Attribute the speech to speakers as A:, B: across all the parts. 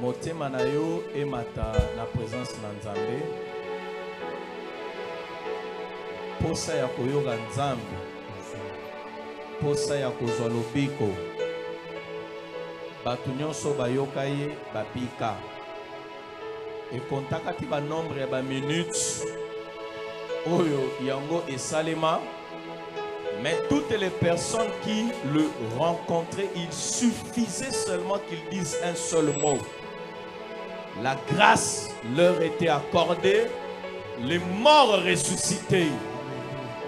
A: motema na yo emata na présence na Nzambe posa ya koyoka Nzambe posa ya kozwa lobiko bato nyonso bayoka ye babika ekontaka ti ba nombre ya ba minutes oyo yango esalema. Mais toutes les personnes qui le rencontraient, il suffisait seulement qu'ils disent un seul mot. La grâce leur était accordée, les morts ressuscités,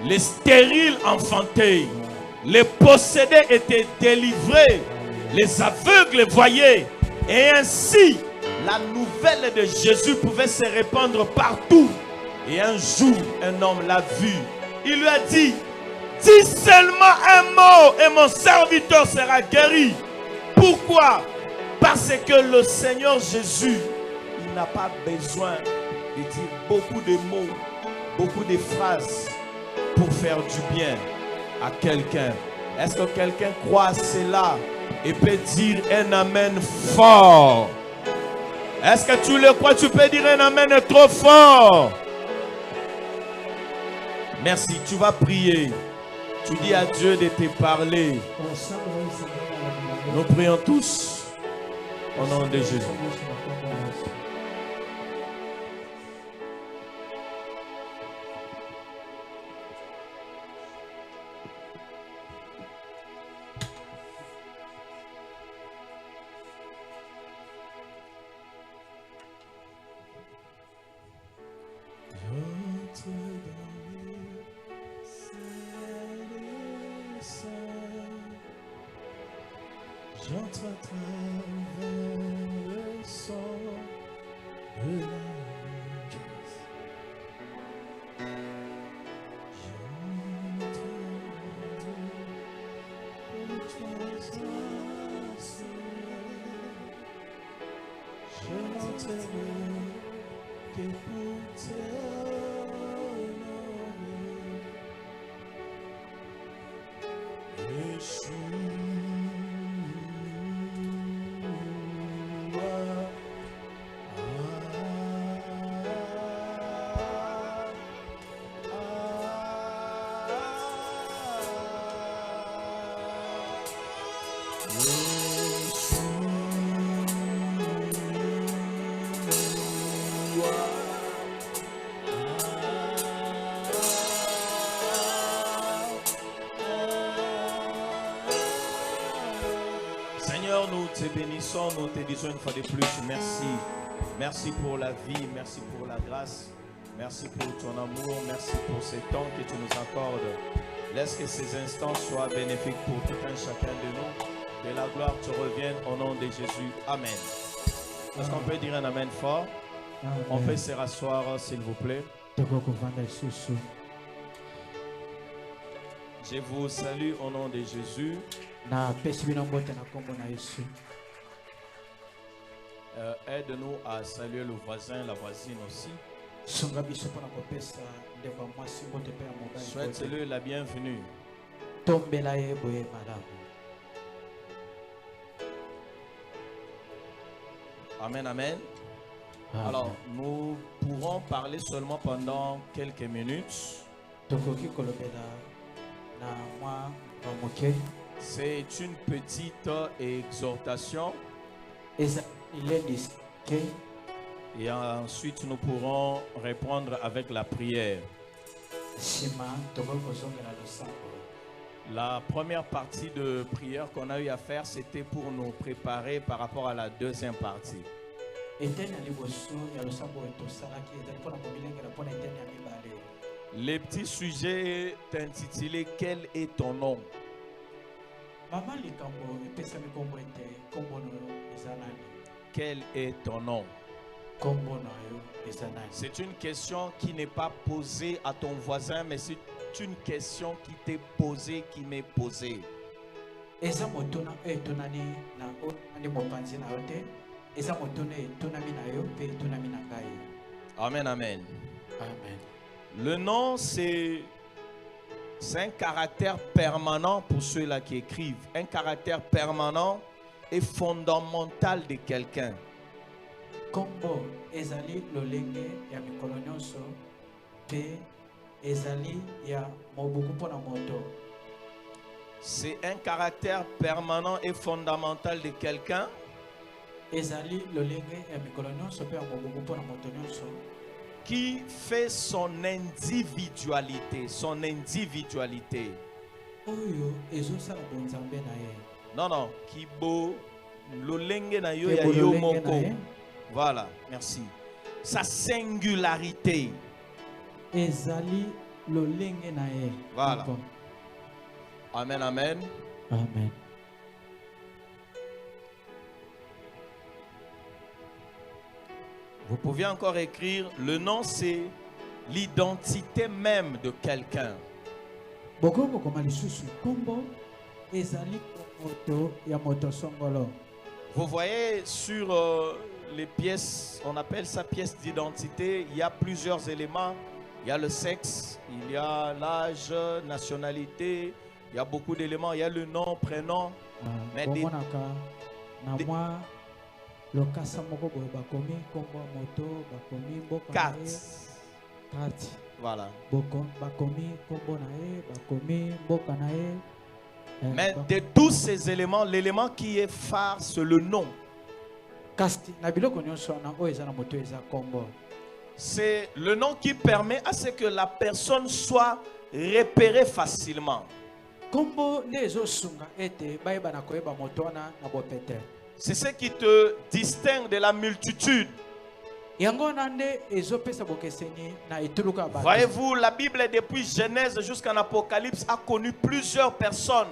A: les stériles enfantés, les possédés étaient délivrés, les aveugles voyaient. Et ainsi, la nouvelle de Jésus pouvait se répandre partout. Et un jour, un homme l'a vu. Il lui a dit: dis seulement un mot et mon serviteur sera guéri. Pourquoi? Parce que le Seigneur Jésus, il n'a pas besoin de dire beaucoup de mots, beaucoup de phrases pour faire du bien à quelqu'un. Est-ce que quelqu'un croit cela et peut dire un amen fort? Est-ce que tu le crois? Tu peux dire un amen trop fort. Merci, tu vas prier. Tu dis à Dieu de te parler. Nous prions tous au nom de Jésus. J'entre à travers le sang de la grâce. J'entre pour toi, je n'entrerai que pour t'honorer. Yeshua. Seigneur, nous te bénissons, nous te disons une fois de plus merci. Merci pour la vie, merci pour la grâce, merci pour ton amour, merci pour ce temps que tu nous accordes. Laisse que ces instants soient bénéfiques pour tout un chacun de nous. Que la gloire te revienne au nom de Jésus. Amen. Est-ce qu'on peut dire un amen fort? Amen. On peut se rasseoir, s'il vous plaît. Je vous salue au nom de Jésus. Aide-nous à saluer le voisin, la voisine aussi. Souhaite-le la bienvenue. Amen, amen. Alors, nous pourrons parler seulement pendant quelques minutes. C'est une petite exhortation. Et ensuite, nous pourrons répondre avec la prière. La première partie de prière qu'on a eu à faire, c'était pour nous préparer par rapport à la deuxième partie. Le petit sujet est intitulé « Quel est ton nom ?» Quel est ton nom? C'est une question qui n'est pas posée à ton voisin, mais c'est une question qui t'est posée, qui m'est posée. Amen, amen.
B: Amen.
A: Le nom, c'est un caractère permanent pour ceux-là qui écrivent. Un caractère permanent et fondamental de quelqu'un.
B: Kombo ezali lolenge ya mikolo nyonso pe ezali ya mobuku mpona moto.
A: C'est un caractère permanent et fondamental de quelqu'un
B: Ezali lolenge ya mikolo nyonso pe ya mobuku mpona moto nyonso
A: qui fait son individualité, son individualité.
B: oyo ezosala bonzambe na ye.
A: Non, non, qui beau, lolenge na yo
B: Ke
A: ya
B: bo
A: yo
B: lolenge na
A: moko.
B: ye.
A: Voilà, merci. Sa singularité.
B: Ezali lolenge na ye.
A: Voilà.
B: D'accord.
A: Amen, amen.
B: Amen.
A: Vous pouvez encore écrire, le nom c'est l'identité même de quelqu'un.
B: Bokoko koma lisusu kombo ezali moto ya moto songolo.
A: Vous voyez sur les pièces, on appelle ça pièce d'identité, il y a plusieurs éléments. Il y a le sexe, il y a l'âge, nationalité, il y a beaucoup d'éléments. Il y a le nom, prénom. Mais des-
B: Bomonaka na mwa lokasa moko boye bakomi kombo ya moto bakomi mboka na ye.
A: Carte.
B: Kati.
A: Voilà.
B: Boko bakomi kombo na ye bakomi mboka na ye.
A: Mais de tous ces éléments, l'élément qui est phare, c'est le nom.
B: Kasi na biloko nyonso wana oyo eza na moto eza kombo.
A: C'est le nom qui permet à ce que la personne soit repérée facilement.
B: Kombo nde ezosunga ete bayeba na koyeba moto wana na bopete.
A: C'est ce qui te distingue de la multitude.
B: Yango wana nde ezopesa bokeseni na etuluka ya bato.
A: Voyez-vous, la Bible depuis Genèse jusqu'en Apocalypse a connu plusieurs personnes.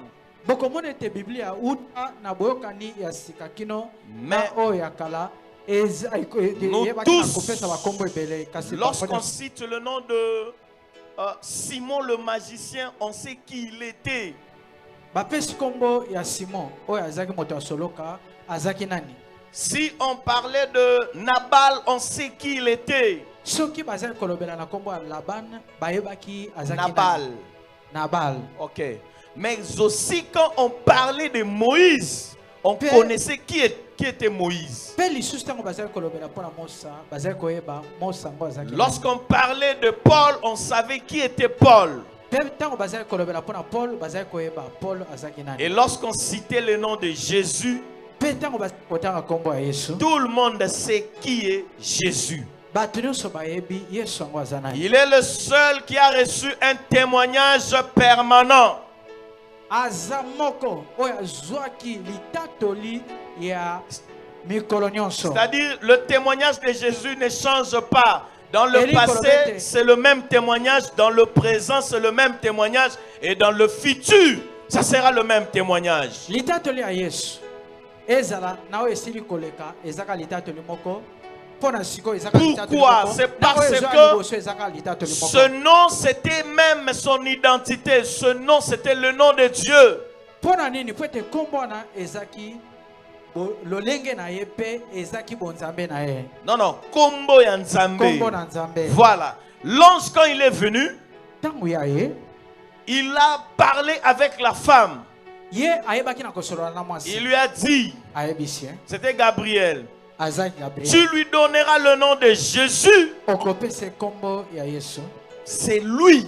B: Bokomona ete Biblia uta na boyokani ya sika kino na
A: Mais
B: oyo ya kala
A: nous
B: yebaki na
A: tous,
B: kopesa bakombo ebele kasi
A: lorsqu'on cite le nom de Simon le magicien, on sait qui il était.
B: bapesi kombo ya Simon oyo azaki moto ya soloka azaki nani.
A: Si on parlait de Nabal, on sait qui il était.
B: Soki bazaki kolobela na kombo ya Laban bayebaki azaki
A: Nabal.
B: nani. Nabal.
A: Ok. Mais aussi quand on parlait de Moïse, on
B: Père-
A: connaissait qui était Moïse.
B: Pe lisusu ntango bazaki kolobela mpona Mosa bazaki koyeba Mosa ngo azaki nani.
A: Lorsqu'on parlait de Paul, on savait qui était Paul.
B: Pe ntango bazaki kolobela mpona Paul bazaki koyeba Paul azaki nani.
A: Et lorsqu'on citait le nom de Jésus,
B: Pe ntango bazaki kotanga kombo ya Yesu
A: tout le monde sait qui est Jésus.
B: bato nyonso bayebi Yesu yango aza nani.
A: Il est le seul qui a reçu un témoignage permanent.
B: Aza moko oyo azwaki litatoli ya mikolo nyonso.
A: C'est-à-dire, le témoignage de Jésus ne change pas. Dans le
B: Eli
A: passé,
B: Kolobete.
A: c'est le même témoignage. Dans le présent, c'est le même témoignage. Et dans le futur, ça sera le même témoignage.
B: Litatoli ya Yesu ezala na oyo esili koleka ezaka litatoli moko mpona sikoyo ezaka litatoli
A: Pourquoi?
B: moko.
A: C'est
B: Na
A: parce
B: oyo ezwa
A: que
B: liboso ezaka litatoli moko.
A: ce nom, c'était même son identité. Ce nom, c'était le nom de Dieu.
B: Mpona nini po ete kombo wana ezaki lolenge na ye mpe ezaki bonzambe na ye.
A: Non, non. Kombo ya Nzambe.
B: Kombo na Nzambe.
A: Voilà. L'ange, quand il est venu,
B: Ntango ya ye
A: il a parlé avec la femme.
B: ye ayebaki na kosolola na mwasi.
A: Il lui a dit,
B: Ayebisi ye.
A: c'était Gabriel,
B: Azaki Gabriel.
A: tu lui donneras le nom de Jésus.
B: Okopesa kombo ya Yesu.
A: C'est lui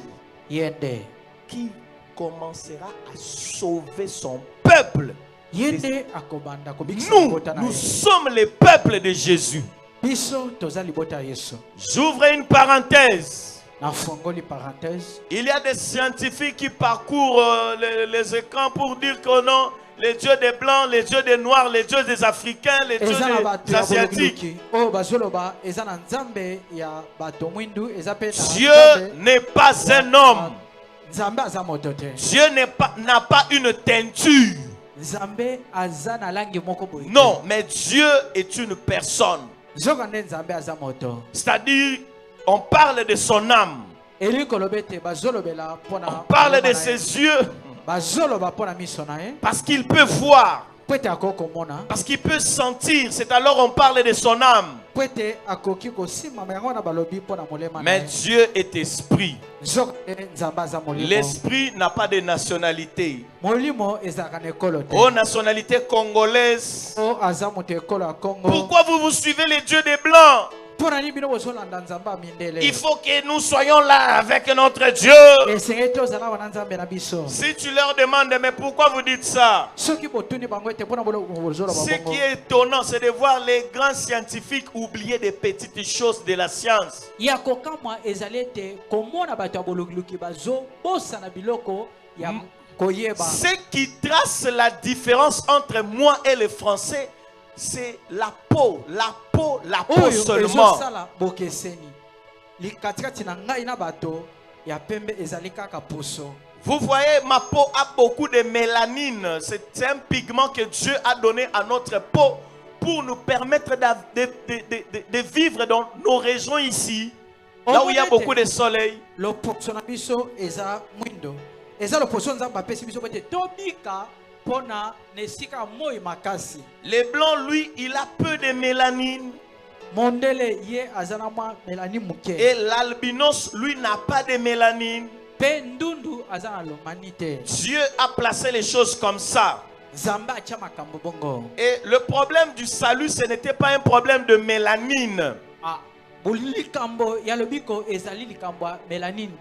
B: Ye nde.
A: qui commencera à sauver son peuple.
B: Ye nde akobanda kobikisa
A: Nous,
B: libota na
A: nous
B: ye.
A: sommes le peuple de Jésus.
B: Biso toza libota ya Yesu.
A: J'ouvre une parenthèse.
B: Na fongoli parenthèse.
A: Il y a des scientifiques qui parcourent les écrans pour dire que non, les dieux des Blancs, les dieux des Noirs, les dieux des Africains, les dieux
B: Eza na bato
A: des
B: ya
A: Asiatiques.
B: bolukiluki. Oyo bazoloba eza na nzambe ya bato mwindu eza pe na
A: Dieu
B: nzambe
A: n'est pas un homme.
B: Nzambe aza moto te.
A: Dieu n'a pas une teinture.
B: Nzambe aza na langi moko boye.
A: Non, mais Dieu est une personne.
B: Zoka nde Nzambe aza moto.
A: C'est-à-dire, on parle de son âme.
B: Eli kolobete bazolobela pona.
A: On parle de ses yeux
B: Bazoloba pona miso na ye.
A: parce qu'il peut voir,
B: Po ete akoko mona.
A: parce qu'il peut sentir. C'est alors on parle de son âme. Mais Dieu est esprit. L'esprit n'a pas de nationalité. Oh, nationalité congolaise. Pourquoi vous suivez les dieux des Blancs? Il faut que nous soyons là avec notre Dieu. Si tu leur demandes, mais pourquoi vous dites ça? Ce qui est étonnant, c'est de voir les grands scientifiques oublier des petites choses de la science. Ce qui trace la différence entre moi et les Français, c'est la peau seulement. Vous voyez, ma peau a beaucoup de mélanine. C'est un pigment que Dieu a donné à notre peau pour nous permettre de vivre dans nos régions ici, là où il y a beaucoup de soleil. Les blancs, lui, il a peu de mélanine. Et l'albinos, lui, n'a pas de mélanine. Dieu a placé les choses comme ça. Et le problème du salut, ce n'était pas un problème de mélanine.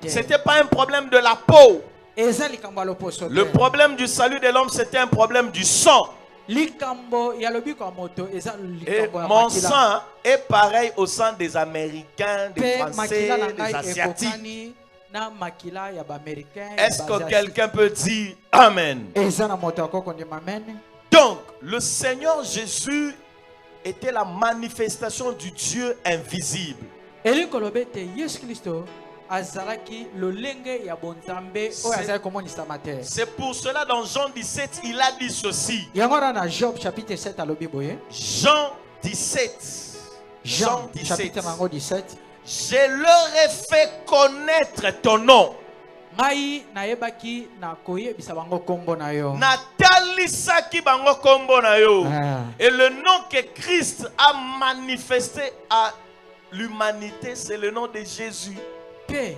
A: C'était pas un problème de la peau. Le problème du salut de l'homme, c'était un problème du sang. Et mon sang est pareil au sang des Américains, des Français, des Asiatiques. Est-ce que quelqu'un peut dire Amen? Donc, le Seigneur Jésus était la manifestation du Dieu invisible. C'est pour cela dans Jean 17 il a dit ceci. Jean 17. Je leur ai fait connaître ton nom. Natalisaki bango kombo na yo. Et le nom que Christ a manifesté à l'humanité, c'est le nom de Jésus. Et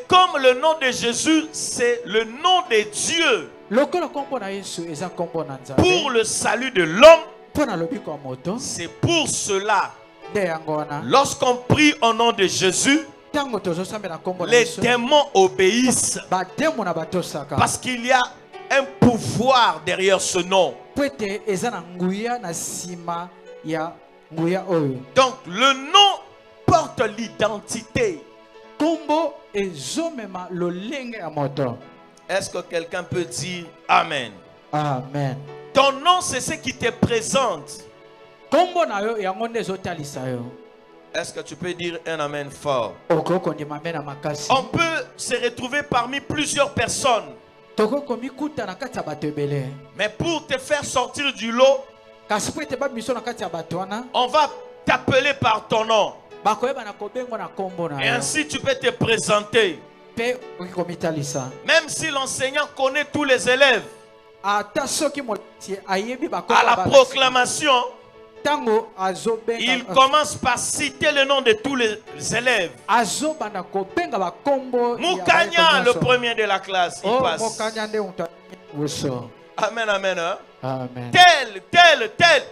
A: comme le nom de Jésus, c'est le nom de Dieu pour le salut de l'homme, c'est pour cela, lorsqu'on prie au nom de Jésus, les démons obéissent parce qu'il y a un pouvoir derrière ce nom. Donc le nom porte l'identité. Est-ce que quelqu'un peut dire Amen?
B: Amen.
A: Ton nom, c'est ce qui te présente. Est-ce que tu peux dire un Amen fort? On peut se retrouver parmi plusieurs personnes, mais pour te faire sortir du lot, on va t'appeler par ton nom. Et ainsi tu peux te présenter. Même si l'enseignant connaît tous les élèves, à la proclamation, il commence par citer le nom de tous les élèves. Moukanya, le premier de la classe, il passe. Amen, amen. Hein?
B: Amen.
A: Tel,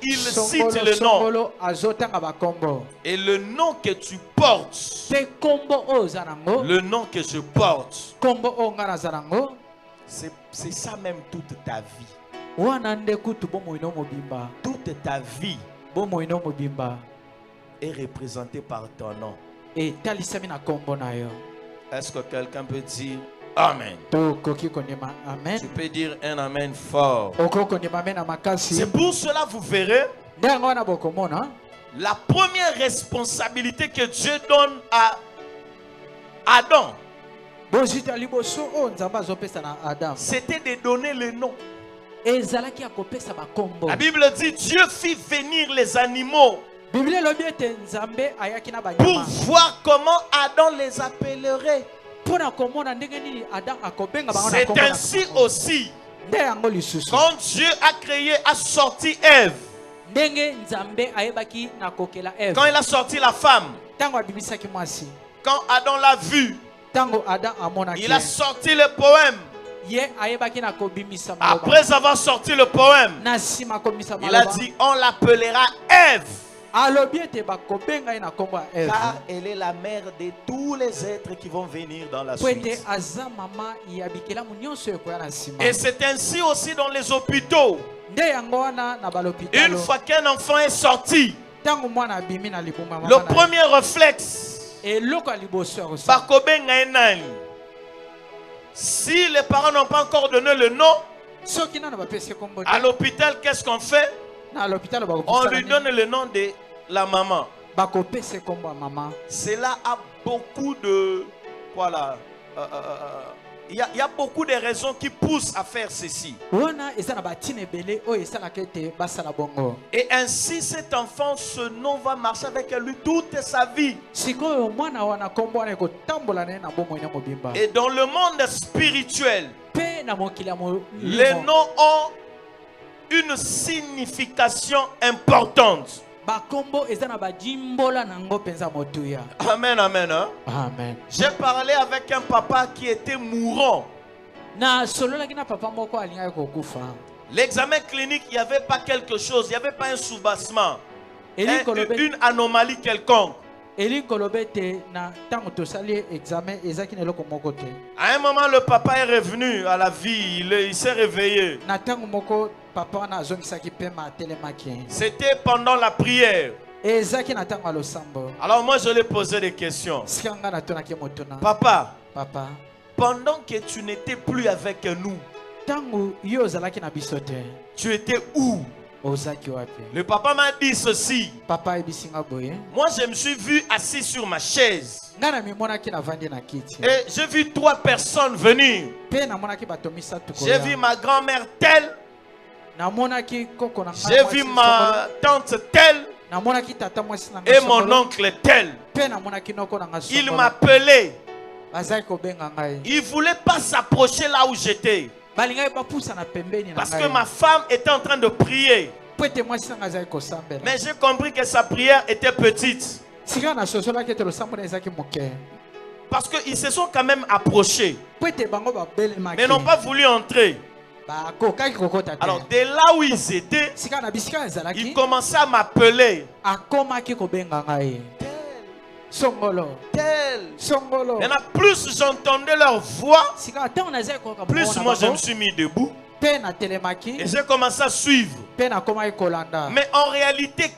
A: il cite le nom. Et le nom que tu portes, le nom que je porte, c'est ça même toute ta vie. Toute ta vie est représentée par ton nom. Est-ce que quelqu'un peut dire Amen? Tu peux dire un Amen fort. C'est pour cela vous verrez la première responsabilité que Dieu donne à Adam, c'était de donner le nom. La Bible dit Dieu fit venir les animaux pour voir comment Adam les appellerait. C'est ainsi aussi
B: nde yango lisusu
A: Quand Dieu a créé, a sorti Ève,
B: ndenge nzambe ayebaki na kokela Eve
A: quand il a sorti la femme,
B: tango abimisaki mwasi
A: quand Adam l'a vu,
B: tango Adam amonaki
A: il a sorti le poème.
B: ye ayebaki na kobimisa maloba
A: Après avoir sorti le poème,
B: na sima komisa
A: il a
B: maloba
A: dit on l'appellera Ève,
B: alobi ete bakobenga ye na kombo ya Eve
A: car elle est la mère de tous les êtres qui vont venir dans la
B: po ete
A: suite.
B: aza mama ya bikelamu nyonso ekoya na nsima
A: Et c'est ainsi aussi dans les hôpitaux.
B: nde yango wana na
A: Une
B: balopitalo
A: fois qu'un enfant est sorti,
B: ntango mwana abimi na libuma
A: le premier réflexe,
B: eloko ya liboso ya kosala
A: bakobenga ye nani? Si les parents n'ont pas encore donné le nom,
B: soki nano bapesi kombo
A: à l'hôpital, qu'est-ce qu'on fait?
B: na lopitalo
A: On lui donne le nom de la maman.
B: bakopesa kombo ya mama
A: Cela a beaucoup de... Voilà. Il y a beaucoup de raisons qui poussent à faire ceci.
B: wana eza na batina ebele oyo esalaka ete basala bongo
A: Et ainsi, cet enfant, ce nom va marcher avec lui toute sa vie.
B: sikoyo mwana wana kombo wana ekotambola na ye na bomoi na mobimba
A: Et dans le monde spirituel,
B: mpe na mokili ya
A: les
B: molimo
A: noms ont une signification importante.
B: bakombo eza na bajimbola nango mpenza motuya
A: Amen, amen. Hein?
B: amen
A: J'ai parlé avec un papa qui était mourant.
B: na sololaki na papa moko alingaki kokufa
A: L'examen clinique, il n'y avait pas quelque chose, il n'y avait pas un soubassement, une anomalie quelconque.
B: eli kolobe te na ntango tosali examen ezaki na eloko moko te
A: À un moment, le papa est revenu à la vie, il s'est réveillé.
B: na ntango moko papa wana azongisaki pema atelemaki
A: C'était pendant la prière.
B: ezaki na ntango ya losambo
A: Alors moi, je lui ai posé des questions.
B: sika nga natonaki motuna
A: Papa,
B: papa
A: pendant que tu n'étais plus avec nous,
B: ntango yo ozalaki na biso te
A: tu étais où?
B: ozaki wapi
A: Le papa m'a dit ceci.
B: papa ayebisi nga boye
A: Moi, je me suis vu assis sur ma chaise.
B: nga na mimonaki navandi na kiti
A: Et j'ai vu 3 personnes venir.
B: mpe namonaki bato misatu
A: J'ai vu ma grand-mère telle.
B: namonaki koko na ngai
A: J'ai
B: mwasi
A: vu
B: songolo.
A: ma tante telle.
B: namonaki tata mwasi na ngai
A: Et mon
B: songolo.
A: oncle tel.
B: mpe namonaki noko na ngai
A: Il
B: songolo.
A: m'appelait.
B: bazalaki kobenga ngai
A: Il ne voulait pas s'approcher là où j'étais.
B: balingaki bapusa na pembeni na
A: Parce que
B: ngai
A: ma femme était en train de prier.
B: po ete mwasi na ngai azalaki kosambela
A: Mais j'ai compris que sa prière était petite.
B: sika nasosolaki ete losambo na ezalaki moke
A: Parce qu'ils se sont quand même approchés.
B: po ete bango babelemaki
A: Mais n'ont pas voulu entrer.
B: bakokaki kokota te
A: Alors, de là où ils étaient,
B: sika na bisika
A: ils
B: ezalaki
A: commençaient à m'appeler.
B: akomaki kobenga ngai
A: Tel,
B: songolo
A: tel.
B: songolo
A: Maintenant, plus j'entendais leur voix,
B: sika ntango nazalaki koyoka
A: plus
B: mongo na
A: moi je
B: bango,
A: me suis mis debout
B: mpe natelemaki
A: et j'ai commencé à suivre.
B: mpe nakomaki kolanda
A: Mais en réalité,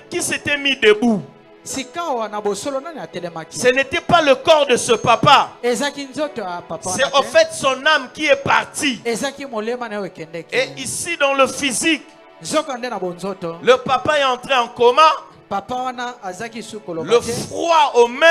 A: qui s'était mis debout?
B: sika wana bosolo nani atelemaki
A: Ce n'était pas le corps de ce papa.
B: ezaki nzoto ya papa
A: C'est
B: wana
A: en
B: te.
A: fait son âme qui est partie.
B: ezaki molema na oyo ekendeki
A: Et ici, dans le physique,
B: nzoka nde na bonzoto
A: le papa est entré en coma,
B: papa wana azaki su koloba
A: le
B: te
A: froid aux mains.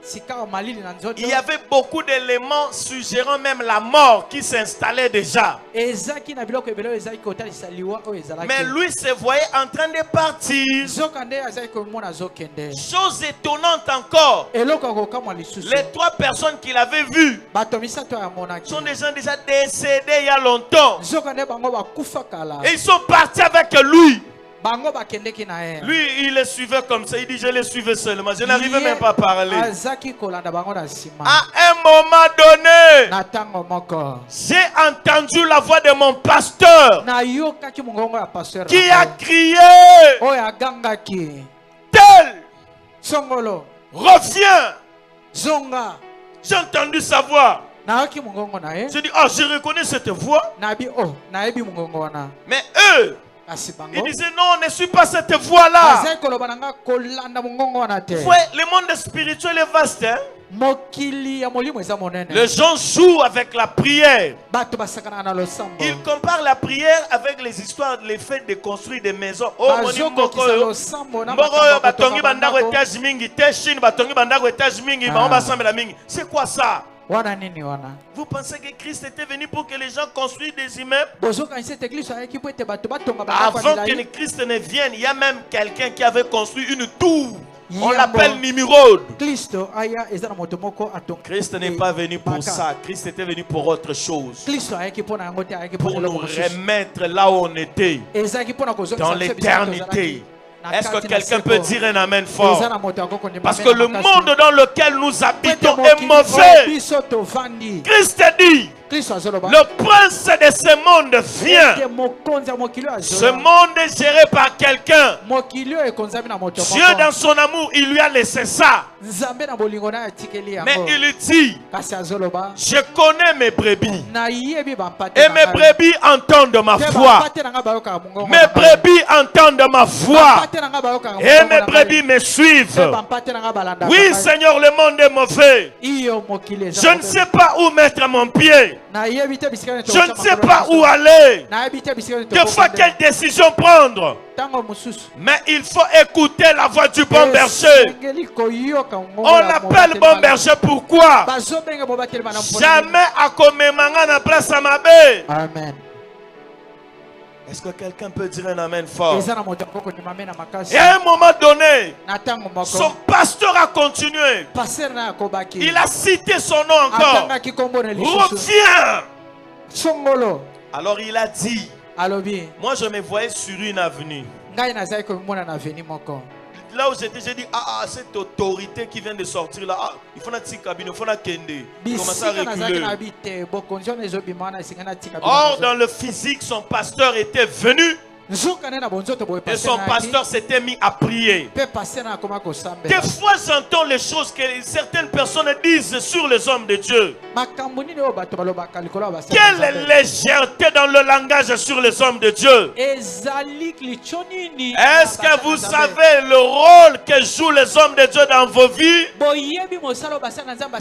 B: sika ya malili na nzoto
A: Il y avait beaucoup d'éléments suggérant même la mort qui s'installait déjà.
B: ezaki na biloko ebele oyo ezalaki kotalisa liwa oyo ezalaki
A: Mais lui se voyait en train de partir.
B: nzoka nde azalaki komona azokende
A: Chose étonnante encore,
B: eloko ya kokamwa lisusu
A: les 3 personnes qu'il avait vues
B: bato misato yamonaki
A: sont des gens déjà décédés il y a longtemps.
B: nzoka nde bango bakufa kala
A: Et ils sont partis avec lui.
B: bango bakendeki na ye
A: Lui, il les suivait comme ça. Il dit, je les suivais seulement. Je n'arrivais même pas à parler.
B: azaki kolanda bango na nsima
A: À un moment donné,
B: na ntango moko
A: j'ai entendu la voix de mon pasteur
B: nayokaki mongongo ya pasteur
A: qui
B: na
A: a
B: ngai,
A: crié,
B: oyo agangaki
A: tel,
B: songolo
A: reviens.
B: zonga
A: J'ai entendu sa voix.
B: nayoki mongongo na ye
A: J'ai dit, oh, je reconnais cette voix.
B: nabi oh nayebi mongongo wana
A: Mais eux,
B: kasi bango
A: ils disaient, non, ne suis pas cette voix-là.
B: azali koloba na nga kolanda mongongo wana te
A: Ouais, le monde spirituel est vaste. Hein?
B: mokili ya molimo eza monene
A: Les gens jouent avec la prière.
B: bato basakanaka na losambo
A: Ils comparent la prière avec les histoires, les faits de construire des maisons. Oh, moni mboko
B: bazokokisa
A: oyo.
B: losambo na
A: Mboko
B: makambo
A: oyo
B: ya
A: batongi
B: kotonga
A: bandako
B: bandako.
A: étage mingi te Chine batongi bandako étage mingi bango basambela mingi. C'est quoi ça?
B: wana nini wana
A: Vous pensez que Christ était venu pour que les gens construisent des immeubles?
B: bozokanisa ete eglize ayaki po ete bato batonga bandako ya
A: Avant que
B: milai
A: Christ ne vienne, il y a même quelqu'un qui avait construit une tour. On l'appelle Nimrod.
B: Christ
A: n'est pas venu pour ça. Christ était venu pour autre chose. Pour nous remettre là où on était. Dans l'éternité. Est-ce que quelqu'un peut dire un amen fort? Parce que le monde dans lequel nous habitons est mauvais. Christ dit, le prince de ce monde vient. Ce monde est géré par quelqu'un. Dieu dans son amour, il lui a laissé ça. Mais il dit, je connais mes brebis. Et mes brebis entendent ma voix. Mes brebis entendent ma voix. Et mes brebis me suivent. Oui, Seigneur, le monde est mauvais. Je ne sais pas où mettre mon pied. Je ne sais pas où aller. Des fois, quelle décision prendre? Mais il faut écouter la voix du bon berger. On l'appelle bon berger pourquoi? Jamais à Komemanga na place à ma baie. Amen. Est-ce que quelqu'un peut dire un amen fort? Et à un moment donné, son pasteur a continué. Il a cité son nom encore. Reviens. Alors il a dit, moi je me voyais sur une avenue. Là où j'étais, j'ai dit, cette autorité qui vient de sortir là, il faut la cabine, il faut la kende. Il commence à reculer. Or, dans le physique, son pasteur était venu. Et son pasteur s'était mis à prier. Des fois, j'entends les choses que certaines personnes disent sur les hommes de Dieu. Quelle légèreté dans le langage sur les hommes de Dieu. Est-ce que vous savez le rôle que jouent les hommes de Dieu dans vos vies?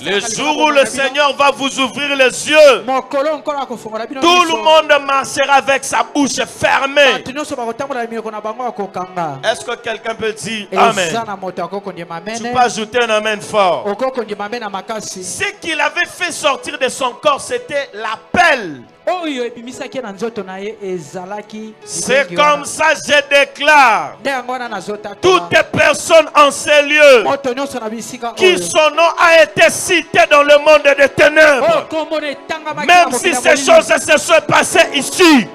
A: Le jour où le Seigneur va vous ouvrir les yeux, tout le monde marchera avec sa bouche fermée. Est-ce que quelqu'un peut dire amen? Tu peux ajouter un amen fort. Ce qu'il avait fait sortir de son corps, c'était l'appel. C'est comme ça je déclare, toutes les personnes en ces lieux qui son nom a été cité dans le monde des ténèbres, même si ces choses se sont passées ici,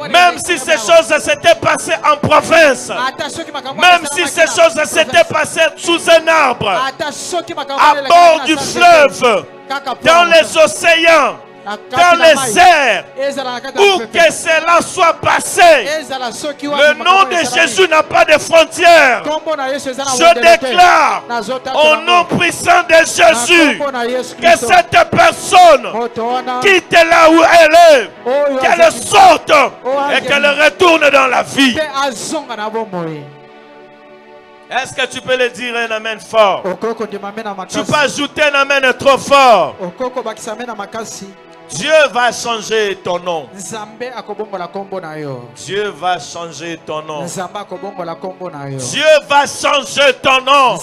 A: même si ces choses s'étaient passées en province, même si ces choses s'étaient passées sous un arbre, à bord du fleuve, dans les océans, dans les airs, où que cela soit passé, le nom de Jésus n'a pas de frontières. Je déclare au nom puissant de Jésus que cette personne quitte là où elle est, qu'elle sorte et qu'elle retourne dans la vie. Est-ce que tu peux le dire un amen fort? Tu peux ajouter un amen trop fort. Dieu va changer ton nom. Dieu va changer ton nom. Dieu va changer ton nom.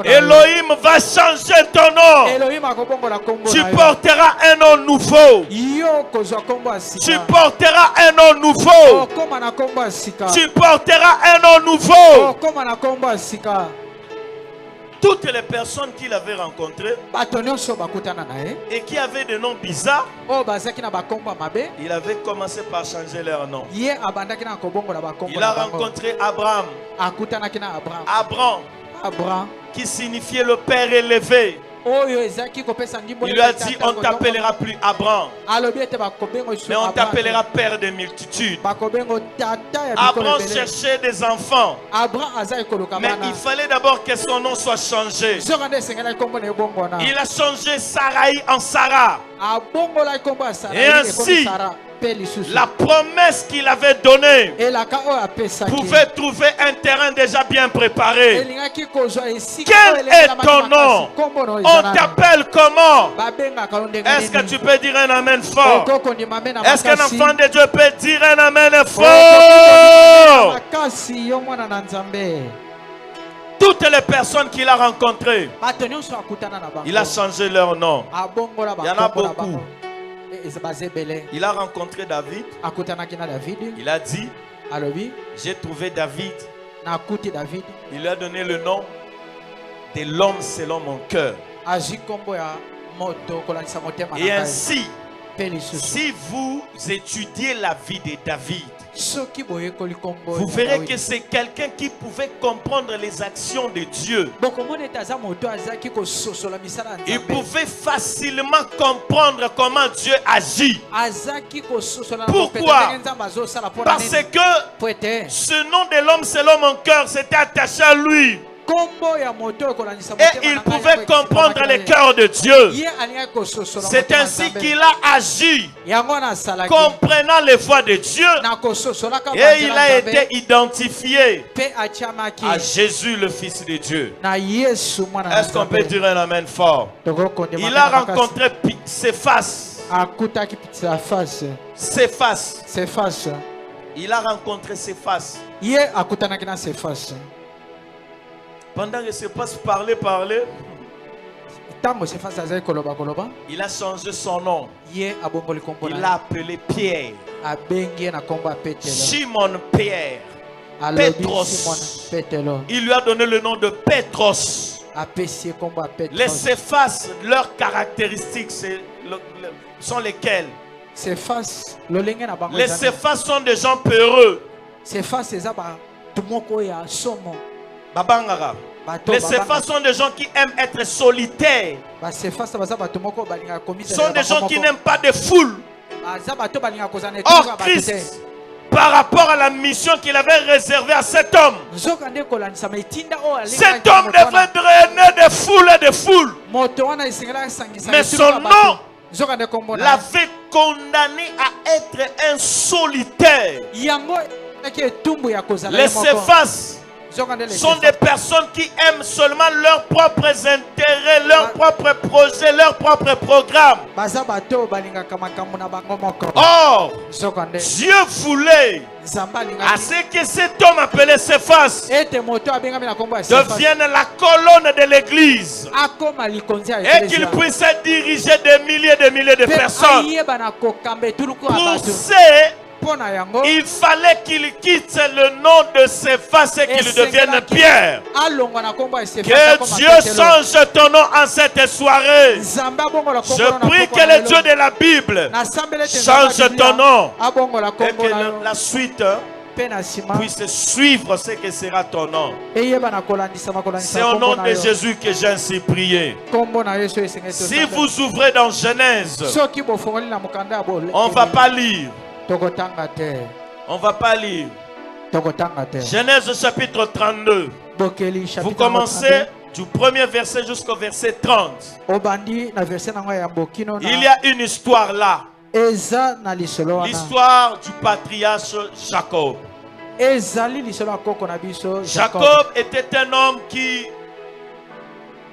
A: Elohim va changer ton nom. Tu porteras un nom nouveau. Tu porteras un nom nouveau. Tu porteras un nom nouveau. Toutes les personnes qu'il avait rencontrées et qui avaient des noms bizarres, il avait commencé par changer leur nom. Il a rencontré Abraham. Abraham, qui signifiait le père élevé. Il lui a dit, on ne t'appellera plus Abraham, mais on t'appellera père de multitudes. Abraham cherchait des enfants, mais il fallait d'abord que son nom soit changé. Il a changé Sarai en Sarah. Et ainsi, la promesse qu'il avait donnée pouvait trouver un terrain déjà bien préparé. Quel est ton nom? On t'appelle comment? Est-ce que tu peux dire un amen fort? Est-ce qu'un enfant de Dieu peut dire un amen fort? Toutes les personnes qu'il a rencontrées, il a changé leur nom. Il y en a beaucoup. Il a rencontré David. Il a dit, j'ai trouvé David
B: nakuti David.
A: Il lui a donné le nom de l'homme selon mon cœur.
B: Azwi kombo ya moto kolandisa motema na
A: Et
B: ngai.
A: ainsi,
B: Pe lisusu.
A: si vous étudiez la vie de David,
B: Soki boyekoli kombo
A: vous
B: ya
A: verrez
B: David.
A: que c'est quelqu'un qui pouvait comprendre les actions de Dieu.
B: Bokomona ete aza moto azaki kososola misala ya
A: Il
B: Nzambe.
A: pouvait facilement comprendre comment Dieu agit.
B: Azaki kososola na
A: Pourquoi?
B: kopeta ndenge Nzambe azosala mpona
A: Parce
B: nini.
A: que
B: Po ete
A: ce nom de l'homme selon mon cœur s'était attaché à lui.
B: kombo ya moto kolandisa
A: Et
B: motema
A: il
B: na ngai
A: pouvait
B: ya
A: comprendre
B: koekisamaki
A: le
B: na ye.
A: cœur de Dieu.
B: Ye alingaki kososola
A: C'est
B: motema ya
A: ainsi
B: Nzambe.
A: qu'il a agi,
B: Yango wana asalaki
A: comprenant les voies de Dieu.
B: na kososolaka
A: Et il
B: banzela
A: a
B: ya
A: été
B: Nzambe
A: identifié
B: mpe atiamaki
A: à Jésus, le Fils de Dieu.
B: na Yesu mwana na
A: Est-ce qu'on peut
B: Nzambe.
A: dire un amen fort?
B: Tokokondima
A: Il a
B: makasi.
A: rencontré Céphas.
B: Akutaki sa face
A: Céphas.
B: ses face
A: Il a rencontré Céphas.
B: ye akutanaki na ses face
A: Pendant que Céphas parlait,
B: ntango ses face azali koloba
A: il a changé son nom.
B: ye abomboli kombo
A: Il
B: na
A: l'a
B: ye.
A: appelé Pierre.
B: Abengi ye na kombo ya petelo
A: Simon Pierre.
B: alobi
A: Petros.
B: simon petelo
A: Il lui a donné le nom de Petros.
B: apesi ye kombo ya
A: Les
B: petros
A: Céphas, leurs caractéristiques sont lesquelles?
B: ses face lolenge na bango
A: Les
B: eza nini?
A: Céphas sont des gens peureux.
B: ses face eza bato moko ya somo
A: Babangara.
B: bato
A: Les Céphas sont des gens qui aiment être solitaires.
B: ses face baza bato moko balingaka
A: Ce sont des gens qui n'aiment pas de foule.
B: baza bato balingaka kozala na
A: Or,
B: etuka bato te
A: Christ, par rapport à la mission qu'il avait réservée à cet homme,
B: nzoka nde kolandisama etinda oyo
A: cet homme devait drainer des foules et des foules.
B: moto wana esengelaka esangisa
A: Mais
B: etuka
A: son
B: bato.
A: nom
B: nzoka nde kombo na ye.
A: l'avait condamné à être un solitaire.
B: yango ezalaki etumbu ya kozala
A: Les
B: ye moko
A: Céphas
B: nzoka nde les
A: sont
B: Céphas.
A: des personnes qui aiment seulement leurs propres intérêts, leurs propres projets, leurs propres programmes.
B: baza bato oyo balingaka makambo na bango moko
A: Or,
B: nzoka nde
A: Dieu voulait
B: nzambe
A: à
B: alingaki
A: ce que cet homme appelé Céphas
B: ete moto abengami na kombo ya Céphas
A: devienne la colonne de l'église
B: akoma likonzi ya
A: et qu'il
B: eklesia
A: puisse diriger des milliers de
B: mpe
A: personnes.
B: ayeba na kokamba etuluku ya
A: Pour
B: bato
A: ce,
B: mpo na yango
A: il fallait qu'il quitte le nom de Céphas et qu'il devienne Pierre.
B: alongwa na kombo ya Céphas
A: Que
B: akoma
A: Dieu
B: Petelo.
A: change ton nom en cette soirée.
B: nzambe abongola kombo
A: Je
B: na
A: prie
B: poko
A: que
B: na
A: le Dieu
B: lelo.
A: de la Bible
B: nasambeli ete
A: change
B: nzambe ya
A: ton
B: Biblia
A: nom
B: abongola
A: et
B: kombo
A: que
B: na yo
A: la suite
B: mpe na nsima
A: puisse suivre ce que sera ton nom.
B: eyeba na kolandisama
A: C'est
B: kolandisa
A: au nom
B: kombo na
A: de
B: yo
A: Jésus que j'ai ainsi prié.
B: kombo na yesu esengeli
A: Si vous ouvrez dans Genèse,
B: soki bofongoli na mokanda ya
A: on ne va pas lire.
B: tokotanga te
A: On ne va pas lire.
B: tokotanga te
A: Genèse chapitre 32.
B: bokeli
A: Vous
B: chapitre
A: commencez du premier verset jusqu'au verset 30.
B: obandi na verset nango ya mbokino
A: Il y
B: na
A: a une histoire là.
B: eza na lisolo wana
A: L'histoire du patriarche Jacob.
B: ezali lisolo ya koko na biso
A: Jacob était un homme qui,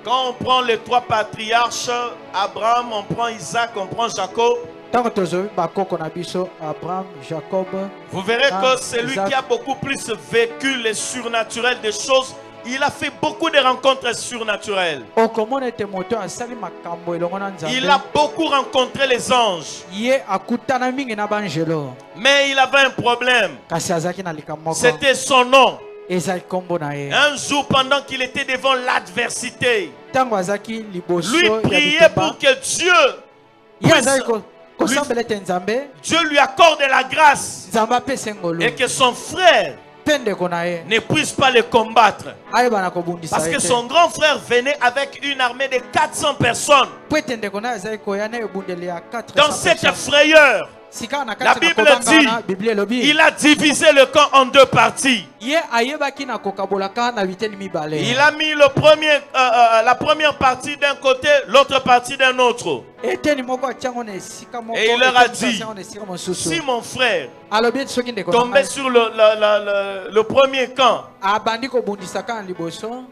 A: quand on prend les trois patriarches, Abraham, on prend Isaac, on prend Jacob,
B: ntango tozwi bakoko na biso abraham jacob
A: vous verrez
B: Ah,
A: que c'est lui
B: Isaac.
A: qui a beaucoup plus vécu les surnaturels des choses. Il a fait beaucoup de rencontres surnaturelles.
B: okomona ete moto asali makambo elongo na
A: Il
B: nzambe
A: a beaucoup rencontré les anges.
B: ye akutana mingi na banjelo
A: Mais il avait un problème.
B: kasi azalaki na likambo moko
A: C'était son nom.
B: ezali kombo na ye
A: Un jour, pendant qu'il était devant l'adversité,
B: ntango azalaki liboso
A: lui
B: ya
A: priait
B: bitumba
A: pour que Dieu
B: ye azali
A: puisse,
B: kosambela ete nzambe
A: Dieu lui accorde la grâce
B: nzambe apesa ngolu
A: et que son frère
B: mpe ndeko na ye
A: ne puisse pas le combattre.
B: ayeba na kobundisa
A: Parce
B: ye
A: que
B: te
A: son grand frère venait avec une armée de 400 personnes.
B: mpo ete ndeko na ye azali koya na ebundeli ya 400
A: Dans cette
B: personnes.
A: frayeur,
B: sika na
A: la
B: kati na
A: Bible
B: kobanga
A: dit,
B: wana biblia elobi
A: il a divisé le camp en deux parties.
B: ye ayebaki na kokabolaka na biteni mibale
A: Il a mis la première partie d'un côté, l'autre partie d'un autre.
B: eteni moko atiango na esika moko
A: Et il leur a
B: eteni mosusu
A: dit,
B: atiango na esika mosusu
A: si mon frère
B: alobi ete soki ndeko na
A: tombait
B: ngai
A: sur le premier camp,
B: abandi kobundisaka na liboso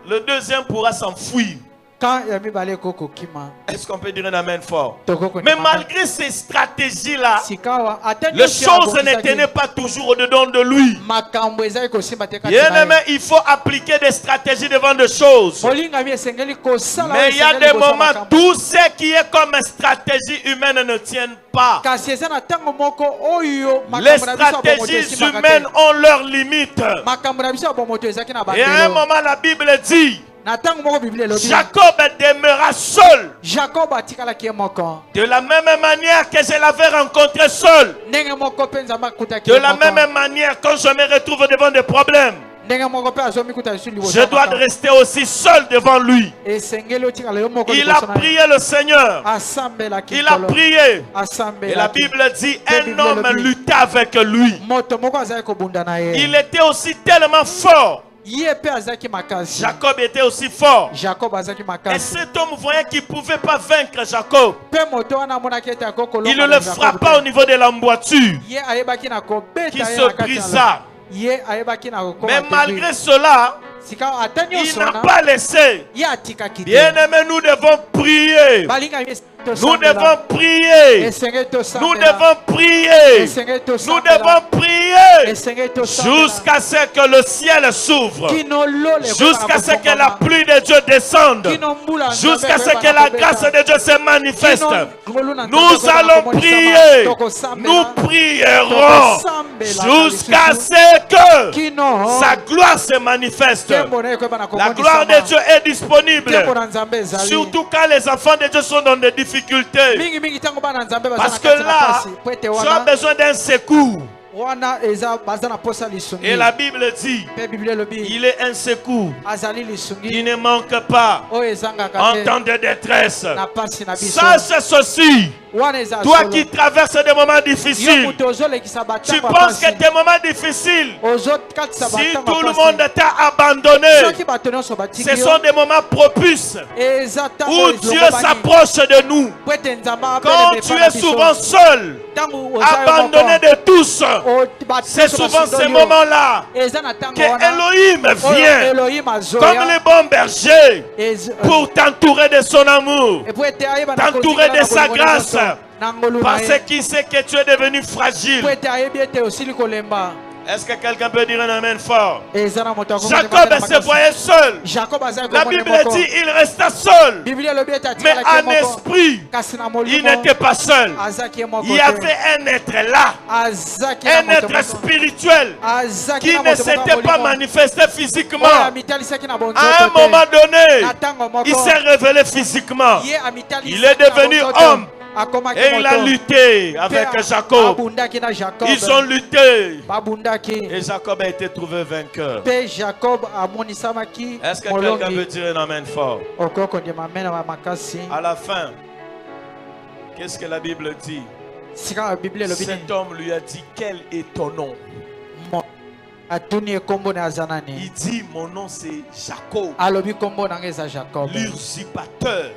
A: le deuxième pourra s'enfuir.
B: Quand yami bale koko kima.
A: Est-ce qu'on peut dire un amen fort?
B: Tokoko
A: Mais
B: ni
A: malgré ces stratégies-là,
B: Sikawa atani
A: les choses ne tenaient pas toujours au-dedans de lui.
B: makambo ezali kosimba te kati
A: Bien
B: na ye.
A: aimé, il faut appliquer des stratégies devant des choses.
B: Molingami esengeli kosala
A: Mais il y a
B: esengeli
A: des
B: kosala
A: moments,
B: makambo.
A: tout ce qui est comme stratégie humaine ne tiennent pas.
B: Kasi eza na ntango moko oyo
A: Les
B: makambo na biso ya bomoto
A: stratégies
B: esimbaka
A: humaines
B: te.
A: ont leurs limites.
B: Makambo na biso ya bomoto ezalaki na
A: Et à un
B: bandelo.
A: moment, la Bible dit,
B: Na ntango moko Biblia elobi
A: Jacob demeura seul.
B: Jacob atikalaki ye moko.
A: De la même manière que je l'avais rencontré seul.
B: Ndenge moko mpe Nzambe akutaki
A: De
B: ye
A: la
B: moko.
A: même manière, quand je me retrouve devant des problèmes,
B: Ndenge moko mpe azomikuta lisu liboso
A: je
B: ya
A: dois
B: makambo.
A: rester aussi seul devant lui.
B: Esengeli otikala yo moko
A: Il
B: liboso
A: a
B: na ye.
A: prié le Seigneur.
B: Asambelaki
A: Il a
B: nkolo.
A: prié. Et la
B: Asambelaki.
A: Bible dit,
B: La
A: un
B: Bible
A: homme
B: le dit.
A: luttait avec lui.
B: Moto moko azalaki kobunda na ye.
A: Il était aussi tellement fort.
B: Ye mpe azalaki makasi.
A: Jacob était aussi fort.
B: Jacob azalaki
A: Et
B: makasi.
A: cet homme voyait qu'il ne pouvait pas vaincre Jacob.
B: Mpe moto wana amonaki ete akokolonga
A: Il ne
B: na
A: le
B: Jacob
A: frappa
B: te.
A: au niveau de l'emboîture,
B: Ye ayebaki na kobeta
A: qui
B: ye
A: se
B: na kati ya
A: brisa.
B: Ye ayebaki na kokoma
A: Mais
B: te
A: malgré
B: kui.
A: cela,
B: Sika ata
A: il
B: nyonso
A: n'a
B: wana
A: pas laissé.
B: ye atikaki te.
A: Bien-aimés, nous devons prier.
B: Balingami
A: Nous
B: tosambela.
A: devons prier.
B: Esengeli
A: Nous
B: tosambela.
A: devons prier.
B: Esengeli
A: Nous
B: tosambela.
A: devons prier
B: Esengeli tosambela.
A: jusqu'à ce que le ciel s'ouvre,
B: Kino lole
A: jusqu'à ce que la
B: kofungwama.
A: pluie de Dieu descende,
B: Kino mbula
A: jusqu'à
B: Nzambe
A: ce que
B: koyeba
A: la
B: na kobeta.
A: grâce de Dieu se manifeste.
B: Kino ngolu na Nzambe
A: Nous
B: koyeba na
A: allons
B: komonisama.
A: prier.
B: Tokosambela.
A: Nous prierons
B: Tokosambela
A: jusqu'à
B: lisusu.
A: ce que
B: Kino
A: sa gloire se manifeste.
B: Nkembo na ye koyeba na
A: La
B: komonisama.
A: gloire de Dieu est disponible,
B: Nkembo na Nzambe ezali.
A: surtout quand les enfants de Dieu sont dans des difficultés.
B: mingi mingi tango bana Nzambe baza
A: Parce
B: na
A: que
B: kati na
A: là,
B: pasi. Po ete
A: tu as
B: wana
A: besoin d'un secours.
B: wana eza baza na posa lisungi.
A: Et la Bible dit,
B: Pe Biblia elobi
A: il est un secours
B: azali
A: qui
B: lisungi
A: ne manque pas
B: oyo ezangaka
A: en
B: te
A: temps de détresse.
B: na pasi na biso.
A: Sache ceci,
B: Wana eza
A: toi
B: solo.
A: qui traverses des moments
B: Yo
A: difficiles,
B: mutu ozolekisa
A: tu
B: batango ya
A: penses que
B: pasi.
A: tes moments difficiles,
B: Ozokatisa
A: si
B: batango
A: tout le
B: ya pasi.
A: monde t'a abandonné,
B: Soki bato nyonso batiki
A: ce
B: yo,
A: sont des moments propices
B: eza ntango
A: où
B: ezongo
A: Dieu
B: bani.
A: s'approche de nous.
B: Po ete Nzambe
A: Quand
B: abeleme
A: tu
B: epai na
A: es
B: biso.
A: souvent seul,
B: Ntango oza yo
A: abandonné
B: moko,
A: de tous,
B: bato
A: c'est
B: nyonso
A: souvent
B: basindo
A: ces
B: yo.
A: moments-là
B: Eza na ntango
A: que
B: wana
A: Elohim
B: oyo
A: vient
B: Elohim azoya.
A: comme le bon berger
B: Ez-
A: pour t'entourer de son amour,
B: Et pour être ayeba na
A: t'entourer
B: kozingela
A: de sa
B: na bolingo
A: grâce,
B: nyonso, na ngolu na
A: parce
B: ye.
A: qu'il sait que tu es devenu fragile.
B: Po ete ayebi ete osili kolemba.
A: Est-ce que quelqu'un peut dire un amen fort?
B: Eza na moto akomona
A: Jacob
B: kaka na
A: se
B: makasi.
A: voyait seul.
B: Jacob azali
A: La
B: komona
A: Bible
B: moko.
A: dit il resta seul.
B: Biblia elobi ete
A: Mais
B: atikalaki ye
A: en
B: moko.
A: esprit,
B: Kasi na
A: il
B: molimo
A: n'était pas seul.
B: azaki ye moko
A: Il y
B: te.
A: avait un être là,
B: Azaki na
A: un
B: moto
A: être
B: moko.
A: spirituel
B: Azaki
A: qui
B: na
A: ne
B: moto moko ya
A: s'était pas
B: molimo.
A: manifesté
B: Oyo
A: physiquement.
B: amitalisaki na bonzoto
A: À un
B: te.
A: moment donné,
B: Na ntango moko,
A: il s'est révélé physiquement.
B: ye amitalisaki
A: Il est
B: na
A: devenu
B: bonzoto.
A: homme.
B: Akomaki
A: Et il a
B: moto.
A: lutté avec
B: Pe
A: Jacob.
B: abundaki na Jacob.
A: Ils ont lutté.
B: Babundaki.
A: Et Jacob a été trouvé vainqueur.
B: Pe Jacob amonisamaki
A: Est-ce que quelqu'un
B: molongi.
A: veut dire un amen fort?
B: Okoko ndima mena wa makasi.
A: À la fin, qu'est-ce que la Bible dit?
B: Sika Biblia elobi nini?
A: Cet homme lui a dit, quel est ton nom?
B: Mo- atuni ekombo na aza nani?
A: Il dit, mon nom c'est Jacob,
B: Alobi kombo na nga eza Jacob.
A: l'usurpateur,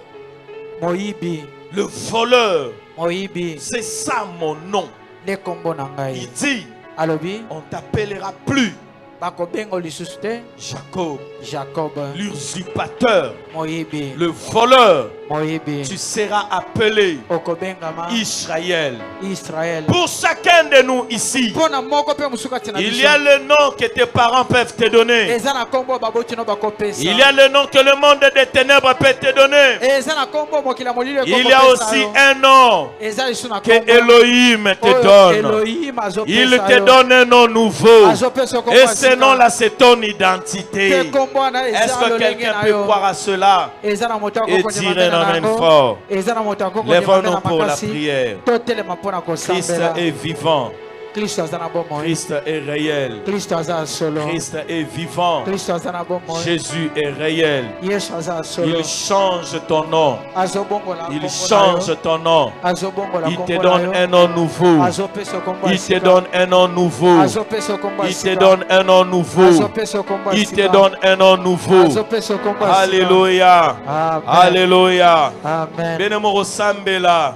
B: Moyibi.
A: le voleur.
B: Moyibi.
A: C'est ça mon nom.
B: Nde kombo na ngai.
A: Il dit,
B: Alobi
A: on t'appellera plus
B: bakobengo lisusu te
A: Jacob,
B: Jacob.
A: l'usurpateur,
B: Moyibi.
A: le voleur.
B: Moyibi.
A: Tu seras appelé
B: Okobengama
A: Israël.
B: Israël.
A: Pour chacun de nous ici,
B: Mpona moko pe musuka tina
A: il y a le nom que tes parents peuvent te donner.
B: eza na kombo baboti no bakopesa.
A: Il y a le nom que le monde des ténèbres peut te donner.
B: eza na kombo mokili ya molili
A: Il y a aussi un nom
B: eza lisu na
A: que
B: kombo
A: Elohim te
B: oyo
A: donne.
B: Elohim azopesa
A: Il te
B: yo.
A: donne un nom nouveau.
B: Azopesa kombo
A: Et
B: ya
A: ce
B: sika.
A: nom-là, c'est ton
B: Pe
A: identité.
B: kombo wana
A: Est-ce
B: eza
A: que
B: lolenge
A: quelqu'un
B: na
A: peut
B: yo.
A: croire à cela?
B: eza na moto
A: Et
B: akoko
A: dire
B: ndima
A: un
B: na
A: amen
B: yango.
A: fort.
B: eza na moto akoko ndima
A: Lèvons-nous
B: na
A: pour la
B: makasi.
A: prière.
B: totelema mpona
A: Christ
B: kosambela.
A: est vivant.
B: Kristo aza na bomoi.
A: Christ est réel.
B: Kristo aza solo.
A: Christ est vivant.
B: Kristo aza na bomoi.
A: Jésus est réel.
B: Yesu aza solo.
A: Il change ton nom.
B: azobongola
A: Il
B: kombo na
A: change
B: yo.
A: ton nom.
B: azobongola
A: Il
B: kombo
A: te
B: na
A: donne
B: yo.
A: un nom nouveau.
B: azopesa kombo ya
A: Il te
B: sika.
A: donne un nom nouveau.
B: azopesa kombo ya
A: Il te
B: sika.
A: donne un nom nouveau.
B: azopesa kombo ya
A: Il te
B: sika.
A: donne un nom nouveau.
B: azopesa kombo ya sika.
A: Alléluia.
B: Amen.
A: Alléluia.
B: Amen.
A: Bien-aimé Sambela,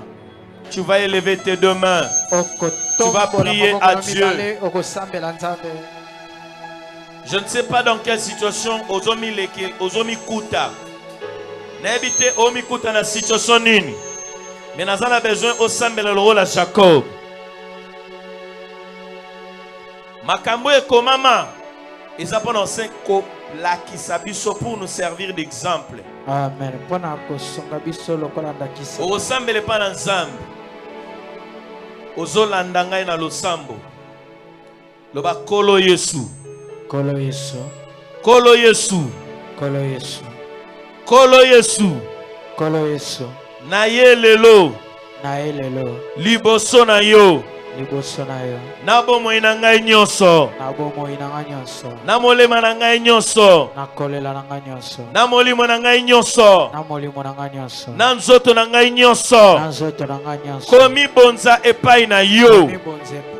A: tu vas élever tes deux mains. Tu vas prier à Dieu.
B: okosambela Nzambe.
A: Je ne sais pas dans quelle situation Ozomi Kuta. N'habite omikuta na situation nini. Mais nous avons besoin au sambela le rôle à Jacob. Makambo e komama. Ils apprennent ko la kisabiso pour nous servir d'exemple.
B: Amen. Pona ko songa biso lokola ndakisa.
A: O sambele pa na nzambe. Ozolanda ngai na losambo. Loba kolo Yesu.
B: Kolo Yesu.
A: Kolo Yesu.
B: Kolo Yesu.
A: Kolo Yesu.
B: Kolo Yesu.
A: Na ye lelo.
B: Na ye lelo.
A: Liboso na yo.
B: Liboso na yo.
A: Na bomoi na ngai nyonso.
B: Na bomoi na ngai nyonso.
A: Na molema na ngai nyonso.
B: Na kolela na ngai nyonso.
A: Na molimo na ngai nyonso.
B: Na molimo na ngai nyonso.
A: Na nzoto na ngai nyonso.
B: Na nzoto na ngai nyonso.
A: Komi bonza epai na yo.
B: Komi bonza epai na yo.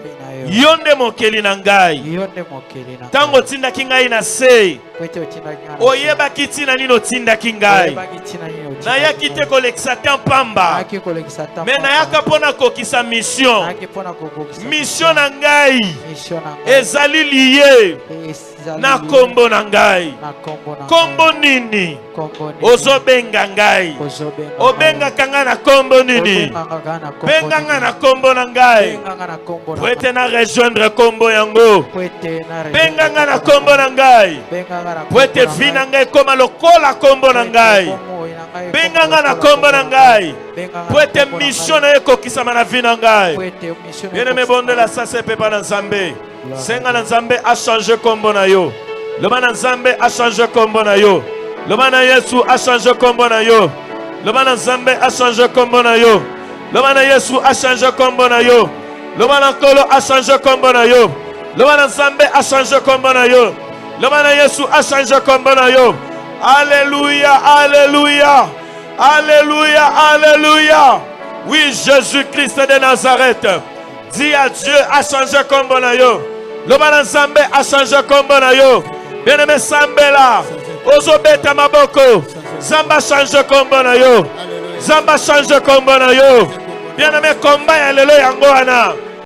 A: Yo nde mokeli na ngai.
B: Yo nde mokeli na ngai.
A: Tango tindaki ngai na se.
B: Kwete otindaki ngai.
A: Oyebaki tina nino tindaki ngai.
B: Oyebaki tina nino tindaki.
A: Nayaki te kolekisa te mpamba.
B: Nayaki kolekisa te mpamba.
A: Me nayaka mpona kokisa mission.
B: Nayaki mpona kokisa
A: mission na ngai.
B: Mission na ngai.
A: Ezali liye. Na kombo na ngai.
B: Na kombo na ngai.
A: Kombo nini?
B: Kombo nini?
A: Ozobenga ngai.
B: Ozobenga.
A: Obengaka ngai na kombo nini? Benga ngai na kombo na ngai.
B: Benga na kombo na ngai.
A: Poete na rejoindre kombo yango.
B: Poete na
A: benga ngai na kombo na ngai. Poete vi na ngai koma lokola kombo na ngai. Benga ngai na kombo na ngai. Poete mission na ekokisama na vi na ngai. Bien-aimé bondela sase pepa na Nzambe. Senga na Nzambe a changé kombo na yo. Loba na Nzambe a changé kombo na yo. Loba na Yesu a changé kombo na yo. Loba na Nzambe a changé kombo na yo. Loba na Yesu a changé kombo na yo. Loba na Kolo a changé kombo na yo. Loba na Nzambe a changé kombo na yo. Loba na Yesu a changé kombo na yo. Alléluia, alléluia. Alléluia, alléluia. Oui, Jésus-Christ de Nazareth. Dis à Dieu a changé kombo na yo. Loba na Nzambe a changé kombo na yo. Bien-aimé Sambela. Ozobeta maboko. Zamba change kombo na yo. Zamba change kombo na yo. Bien-aimé combat ya lelo yango wana.